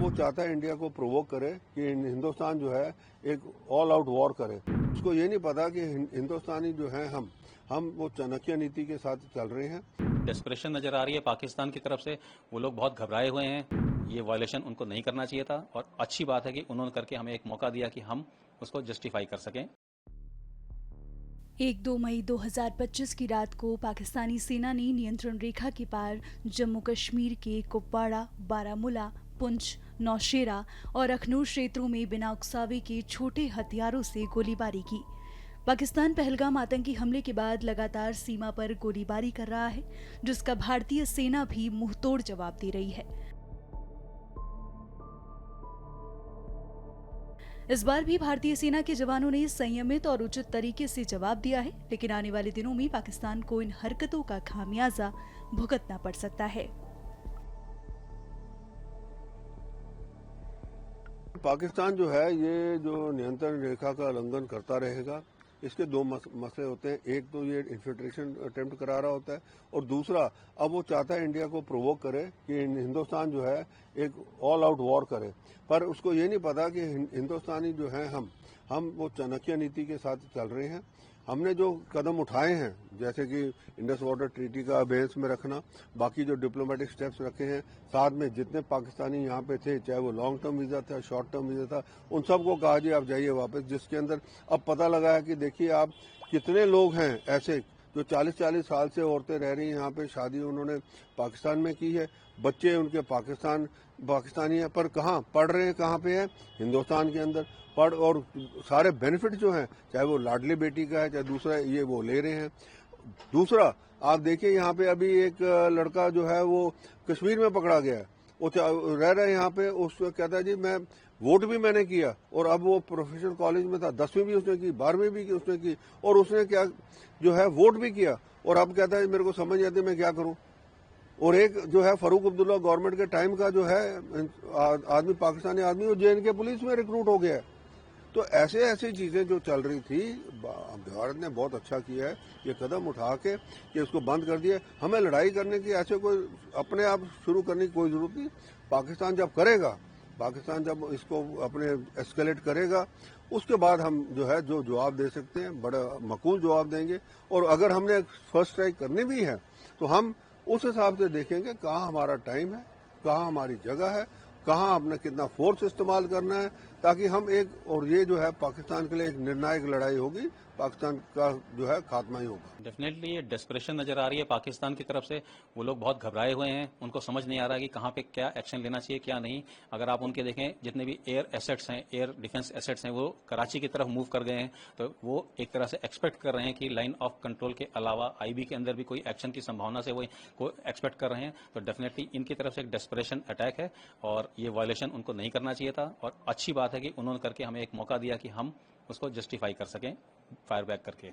वो चाहता है इंडिया को प्रोवोक करे कि हिंदुस्तान जो है एक ऑल आउट वॉर करे। उसको ये नहीं पता कि हिंदुस्तानी जो है हम वो चाणक्य नीति के साथ चल रहे हैं। डेस्परेशन नजर आ रही है पाकिस्तान की तरफ से। वो लोग बहुत घबराए हुए हैं। ये वायलेशन उनको नहीं करना चाहिए था और अच्छी बात है कि उन्होंने करके हमें एक मौका दिया कि हम उसको जस्टिफाई कर सकें। 1-2 मई 2025 की रात को पाकिस्तानी सेना ने नियंत्रण रेखा के पार जम्मू कश्मीर के कुपवाड़ा, बारामूला, पुंछ, नौशेरा और अखनूर क्षेत्रों में बिना उकसावे के छोटे हथियारों से गोलीबारी की। पाकिस्तान पहलगाम आतंकी हमले के बाद लगातार सीमा पर गोलीबारी कर रहा है, जिसका भारतीय सेना भी मुंहतोड़ जवाब दे रही है। इस बार भी भारतीय सेना के जवानों ने संयमित और उचित तरीके से जवाब दिया है, लेकिन आने वाले दिनों में पाकिस्तान को इन हरकतों का खामियाजा भुगतना पड़ सकता है। पाकिस्तान जो है ये जो नियंत्रण रेखा का उल्लंघन करता रहेगा। इसके दो मसले होते हैं। एक तो ये इन्फिल्ट्रेशन अटेम्प्ट करा रहा होता है और दूसरा अब वो चाहता है इंडिया को प्रोवोक करे कि हिंदुस्तान जो है एक ऑल आउट वॉर करे। पर उसको ये नहीं पता कि हिंदुस्तानी जो है हम वो चाणक्य नीति के साथ चल रहे हैं। हमने जो कदम उठाए हैं, जैसे कि इंडस वाटर ट्रीटी का अबेंस में रखना, बाकी जो डिप्लोमेटिक स्टेप्स रखे हैं, साथ में जितने पाकिस्तानी यहाँ पे थे, चाहे वो लॉन्ग टर्म वीजा था, शॉर्ट टर्म वीजा था, उन सबको कहा जी आप जाइए वापस। जिसके अंदर अब पता लगा है कि देखिए आप कितने लोग हैं ऐसे जो 40-40 साल से औरतें रह रही हैं यहाँ पे, शादी उन्होंने पाकिस्तान में की है, बच्चे उनके पाकिस्तानी है, पर कहाँ पढ़ रहे हैं, कहाँ पे है, हिंदुस्तान के अंदर पढ़, और सारे बेनिफिट जो हैं, चाहे वो लाडली बेटी का है, चाहे दूसरा ये वो ले रहे हैं। दूसरा आप देखिए यहाँ पे अभी एक लड़का जो है वो कश्मीर में पकड़ा गया है, वो रह रहा है यहाँ पे, उसको कहता है जी मैं वोट भी मैंने किया, और अब वो प्रोफेशनल कॉलेज में था, 10वीं भी उसने की, 12वीं भी की उसने की, और उसने क्या जो है वोट भी किया, और अब कहता है मेरे को समझ नहीं आती मैं क्या करूं। और एक जो है फारूक अब्दुल्ला गवर्नमेंट के टाइम का जो है आदमी, पाकिस्तानी आदमी, वो JNK पुलिस में रिक्रूट हो गया है। तो ऐसे ऐसी चीजें जो चल रही थी, भारत ने बहुत अच्छा किया है ये कदम उठा के कि उसको बंद कर दिया। हमें लड़ाई करने की ऐसे कोई अपने आप शुरू करने की कोई जरूरत नहीं। पाकिस्तान जब करेगा, पाकिस्तान जब इसको अपने एस्केलेट करेगा, उसके बाद हम जो है जो जवाब दे सकते हैं, बड़ा मकूल जवाब देंगे। और अगर हमने फर्स्ट स्ट्राइक करनी भी है तो हम उस हिसाब से देखेंगे कहाँ हमारा टाइम है, कहाँ हमारी जगह है, कहाँ हमने कितना फोर्स इस्तेमाल करना है, ताकि हम एक, और ये जो है पाकिस्तान के लिए एक निर्णायक लड़ाई होगी, पाकिस्तान का जो है खात्मा ही होगा। डेफिनेटली ये डेस्परेशन नजर आ रही है पाकिस्तान की तरफ से। वो लोग बहुत घबराए हुए हैं। उनको समझ नहीं आ रहा कि कहाँ पे क्या एक्शन लेना चाहिए क्या नहीं। अगर आप उनके देखें, जितने भी एयर एसेट्स हैं, एयर डिफेंस एसेट्स हैं, वो कराची की तरफ मूव कर गए हैं। तो वो एक तरह से एक्सपेक्ट कर रहे हैं कि लाइन ऑफ कंट्रोल के अलावा IB के अंदर भी कोई एक्शन की संभावना से वो एक्सपेक्ट कर रहे हैं। तो डेफिनेटली इनकी तरफ से एक डेस्परेशन अटैक है और ये वायलेशन उनको नहीं करना चाहिए था। और अच्छी बात है कि उन्होंने करके हमें एक मौका दिया कि हम उसको जस्टिफाई कर सकें फायर बैक करके।